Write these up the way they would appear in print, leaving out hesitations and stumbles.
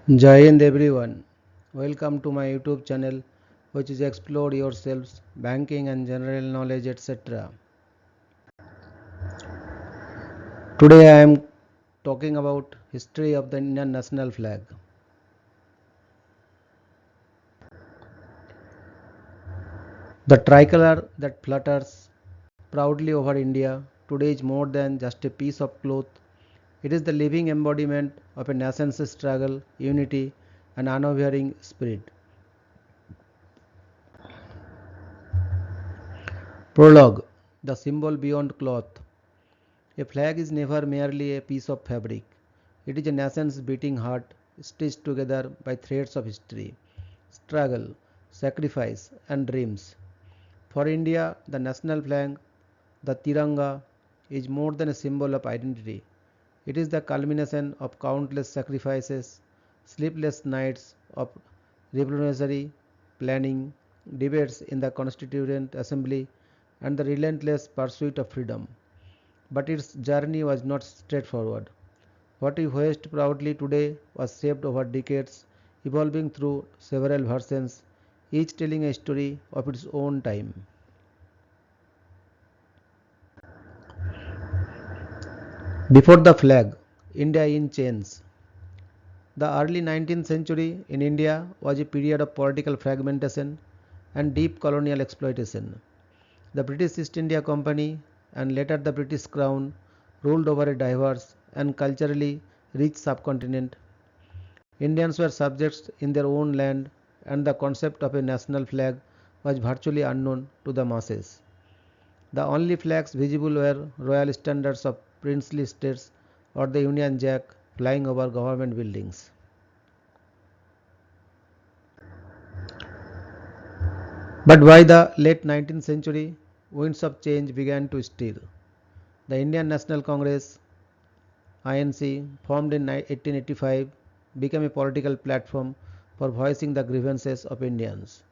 Jai Hind everyone. Welcome to my YouTube channel which is Explore Yourselves, Banking and General Knowledge etc. Today I am talking about history of the Indian national flag. The tricolour that flutters proudly over India today is more than just a piece of cloth. It is the living embodiment of a nation's struggle, unity and unwavering spirit. Prologue. The symbol beyond cloth. A flag is never merely a piece of fabric. It is a nation's beating heart stitched together by threads of history, struggle, sacrifice, and dreams. For India, the national flag, the Tiranga, is more than a symbol of identity. It is the culmination of countless sacrifices, sleepless nights of revolutionary planning, debates in the Constituent Assembly, and the relentless pursuit of freedom. But its journey was not straightforward. What we hoist proudly today was shaped over decades, evolving through several versions, each telling a story of its own time. Before the flag, India in chains. The early 19th century in India was a period of political fragmentation and deep colonial exploitation. The British East India Company and later the British Crown ruled over a diverse and culturally rich subcontinent. Indians were subjects in their own land and the concept of a national flag was virtually unknown to the masses. The only flags visible were royal standards of princely states or the Union Jack flying over government buildings. But by the late 19th century, winds of change began to stir. The Indian National Congress (INC), formed in 1885, became a political platform for voicing the grievances of Indians.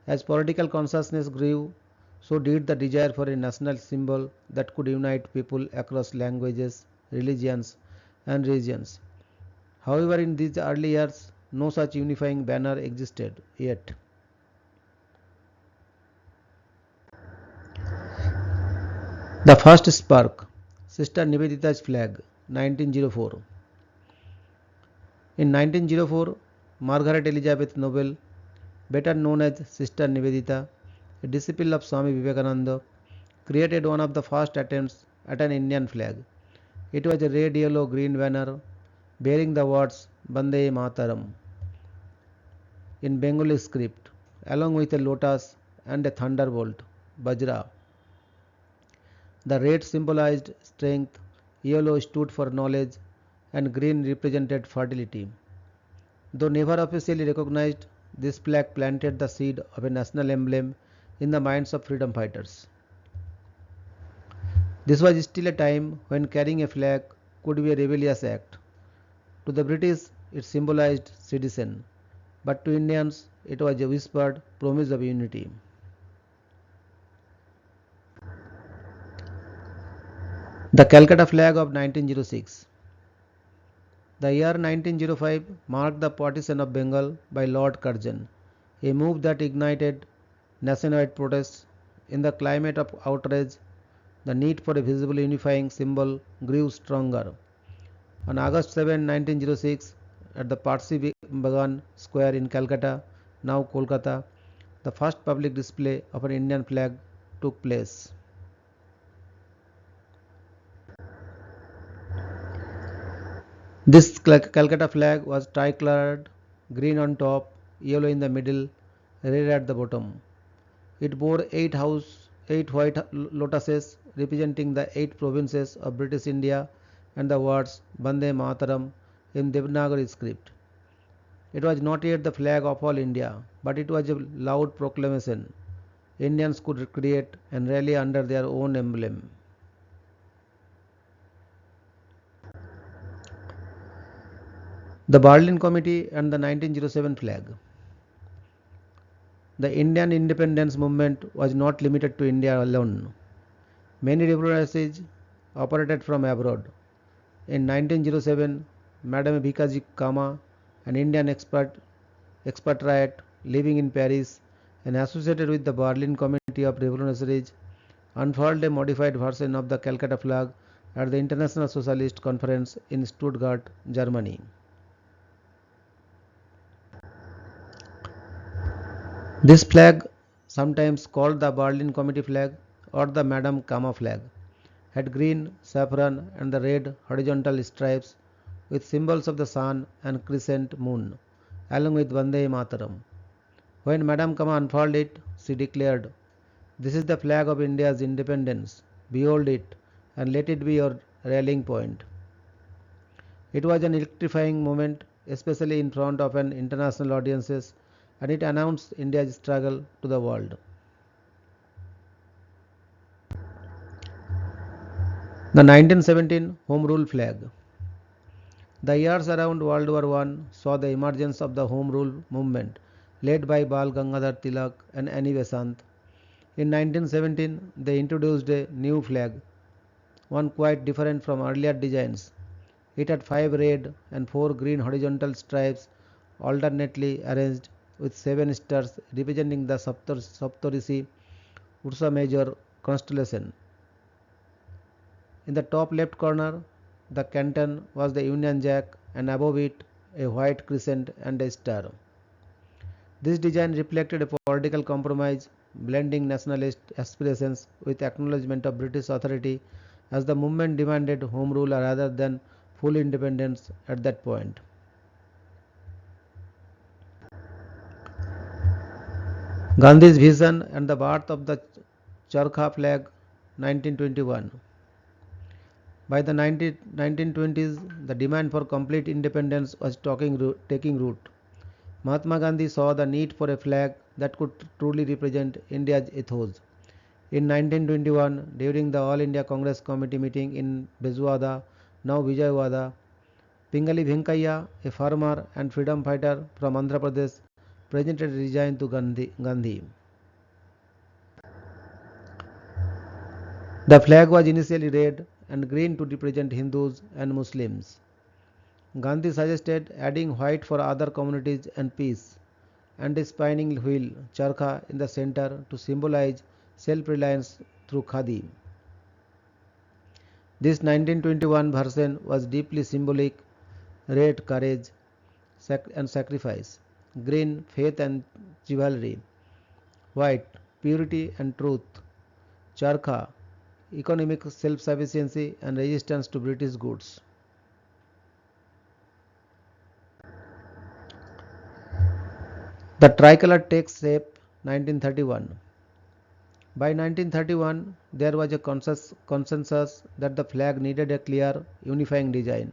As political consciousness grew, so did the desire for a national symbol that could unite people across languages, religions, and regions. However, in these early years, no such unifying banner existed yet. The first spark, Sister Nivedita's flag, 1904. In 1904, Margaret Elizabeth Noble, better known as Sister Nivedita, a disciple of Swami Vivekananda, created one of the first attempts at an Indian flag. It was a red, yellow, green banner bearing the words Bande Mataram in Bengali script, along with a lotus and a thunderbolt, Bajra. The red symbolized strength, yellow stood for knowledge, and green represented fertility. Though never officially recognized, this flag planted the seed of a national emblem in the minds of freedom fighters. This was still a time when carrying a flag could be a rebellious act. To the British, it symbolized sedition, but to Indians, it was a whispered promise of unity. The Calcutta flag of 1906. The year 1905 marked the partition of Bengal by Lord Curzon, a move that ignited nationwide protests. In the climate of outrage, the need for a visible unifying symbol grew stronger. On August 7, 1906, at the Parsi Bagan Square in Calcutta, now Kolkata, the first public display of an Indian flag took place. This Calcutta flag was tricolored, green on top, yellow in the middle, red at the bottom. It bore eight white lotuses representing the 8 provinces of British India and the words Bande Mataram in Devanagari script. It was not yet the flag of all India, but it was a loud proclamation. Indians could create and rally under their own emblem. The Berlin Committee and the 1907 flag. The Indian independence movement was not limited to India alone. Many revolutionaries operated from abroad. In 1907, Madame Bhikaji Kama, an Indian expatriate living in Paris and associated with the Berlin Committee of Revolutionaries, unfurled a modified version of the Calcutta flag at the International Socialist Conference in Stuttgart, Germany. This flag, sometimes called the Berlin Committee flag or the Madame Kama flag, had green, saffron and the red horizontal stripes with symbols of the sun and crescent moon, along with Vande Mataram. When Madame Kama unfurled it, she declared, "This is the flag of India's independence. Behold it, and let it be your rallying point." It was an electrifying moment, especially in front of an international audiences, and it announced India's struggle to the world. The 1917 Home Rule Flag. The years around World War I saw the emergence of the Home Rule movement led by Bal Gangadhar Tilak and Annie Besant. In 1917, they introduced a new flag, one quite different from earlier designs. It had 5 red and 4 green horizontal stripes alternately arranged with 7 stars representing the Saptarishi Ursa Major constellation. In the top left corner, the canton was the Union Jack, and above it a white crescent and a star. This design reflected a political compromise, blending nationalist aspirations with acknowledgement of British authority, as the movement demanded home rule rather than full independence at that point. Gandhi's vision and the birth of the Charkha flag, 1921. By the 1920s, the demand for complete independence was taking root. Mahatma Gandhi saw the need for a flag that could truly represent India's ethos. In 1921, during the All India Congress Committee meeting in Bezwada, now Vijayawada, Pingali Venkaiah, a farmer and freedom fighter from Andhra Pradesh, presented a design to Gandhi. The flag was initially red and green to represent Hindus and Muslims. Gandhi suggested adding white for other communities and peace, and a spinning wheel, charkha, in the center to symbolize self-reliance through khadi. This 1921 version was deeply symbolic: red, courage and sacrifice; green, faith and chivalry; white, purity and truth; charkha, economic self-sufficiency and resistance to British goods. The tricolour takes shape 1931. By 1931, there was a consensus that the flag needed a clear, unifying design.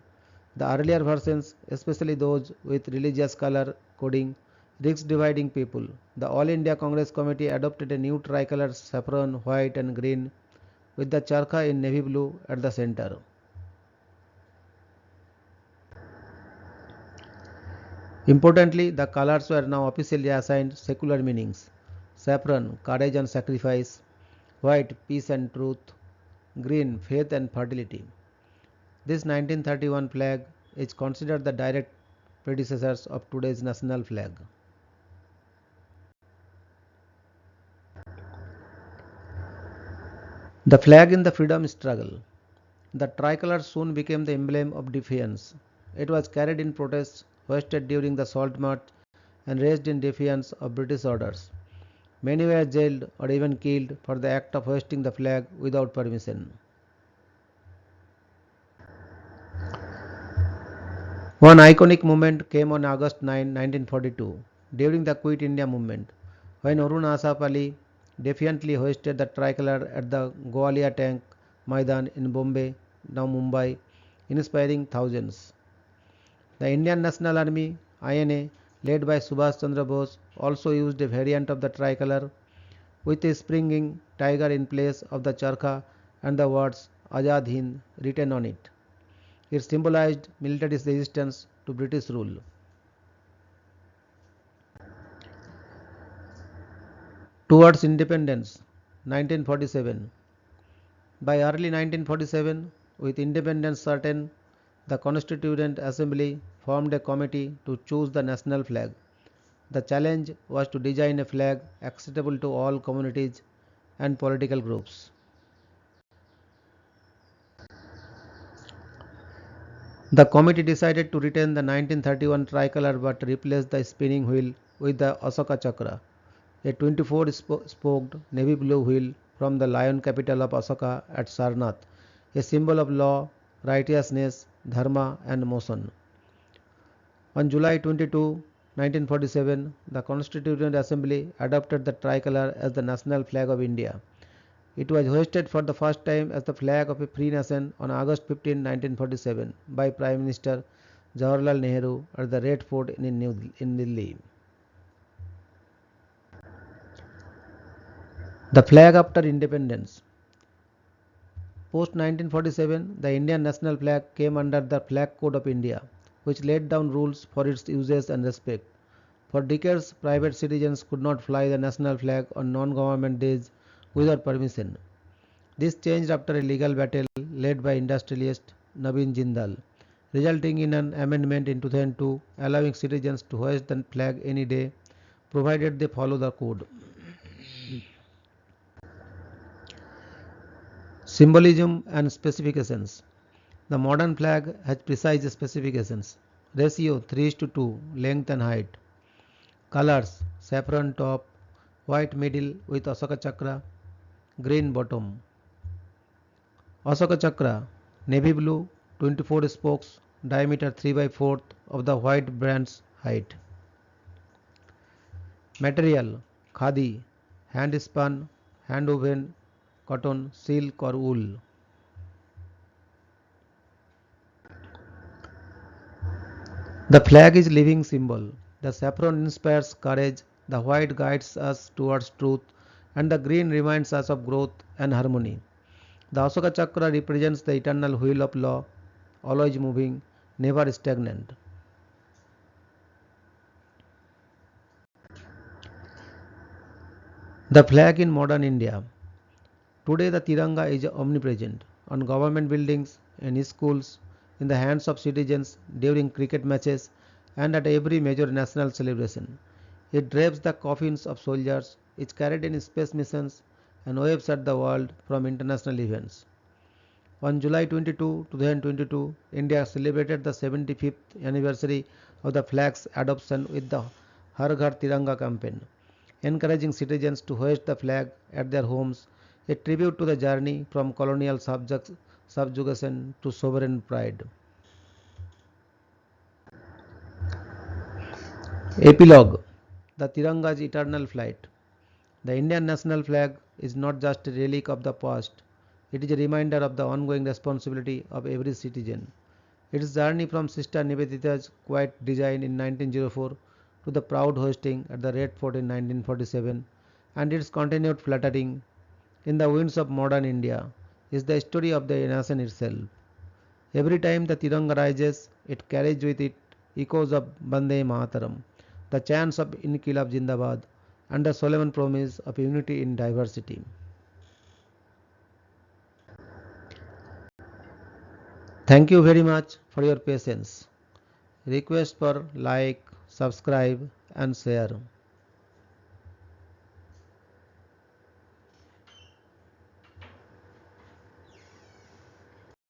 The earlier versions, especially those with religious color coding, risked dividing people. The All India Congress Committee adopted a new tricolour, saffron, white and green, with the charkha in navy blue at the center. Importantly, the colors were now officially assigned secular meanings: saffron, courage and sacrifice; white, peace and truth; green, faith and fertility. This 1931 flag is considered the direct predecessors of today's national flag. The flag in the freedom struggle. The tricolour soon became the emblem of defiance. It was carried in protest, hoisted during the Salt March, and raised in defiance of British orders. Many were jailed or even killed for the act of hoisting the flag without permission. One iconic moment came on August 9, 1942, during the Quit India movement, when Arun Asaf Ali defiantly hoisted the tricolour at the Gwalior Tank Maidan in Bombay, now Mumbai, inspiring thousands. The Indian National Army (INA), led by Subhash Chandra Bose, also used a variant of the tricolour with a springing tiger in place of the charkha and the words Azad Hind written on it. It symbolized military resistance to British rule. Towards independence, 1947. By early 1947, with independence certain, the Constituent Assembly formed a committee to choose the national flag. The challenge was to design a flag acceptable to all communities and political groups. The committee decided to retain the 1931 Tricolour but replace the spinning wheel with the Ashoka Chakra, a 24-spoked navy blue wheel from the lion capital of Ashoka at Sarnath, a symbol of law, righteousness, dharma and motion. On July 22, 1947, the Constituent Assembly adopted the tricolour as the national flag of India. It was hoisted for the first time as the flag of a free nation on August 15, 1947 by Prime Minister Jawaharlal Nehru at the Red Fort in Delhi. The flag after independence. Post 1947, the Indian national flag came under the Flag Code of India, which laid down rules for its usage and respect. For decades, private citizens could not fly the national flag on non-government days without permission. This changed after a legal battle led by industrialist Navin Jindal, resulting in an amendment in 2002 allowing citizens to hoist the flag any day, provided they follow the code. Symbolism and specifications. The modern flag has precise specifications. Ratio 3:2, length and height. Colors: saffron top, white middle with Ashoka Chakra, green bottom. Ashoka Chakra, navy blue, 24 spokes, diameter 3 by 4 of the white brand's height. Material: khadi, hand spun, hand woven, cotton, silk or wool. The flag is living symbol. The saffron inspires courage, the white guides us towards truth, and the green reminds us of growth and harmony. The Ashoka Chakra represents the eternal wheel of law, always moving, never stagnant. The flag in modern India. Today the Tiranga is omnipresent on government buildings, in schools, in the hands of citizens during cricket matches and at every major national celebration. It drapes the coffins of soldiers, is carried in space missions and waves at the world from international events. On July 22, 2022, India celebrated the 75th anniversary of the flag's adoption with the Har Ghar Tiranga campaign, encouraging citizens to hoist the flag at their homes, a tribute to the journey from colonial subjugation to sovereign pride. Epilogue. The Tiranga's eternal flight. The Indian national flag is not just a relic of the past, it is a reminder of the ongoing responsibility of every citizen. Its journey from Sister Nivedita's quiet design in 1904 to the proud hosting at the Red Fort in 1947 and its continued fluttering in the winds of modern India is the story of the nation itself. Every time the Tiranga rises, it carries with it echoes of Bande Mataram, the chants of Inqilab Jindabad, and the solemn promise of unity in diversity. Thank you very much for your patience. Request for like, subscribe and share.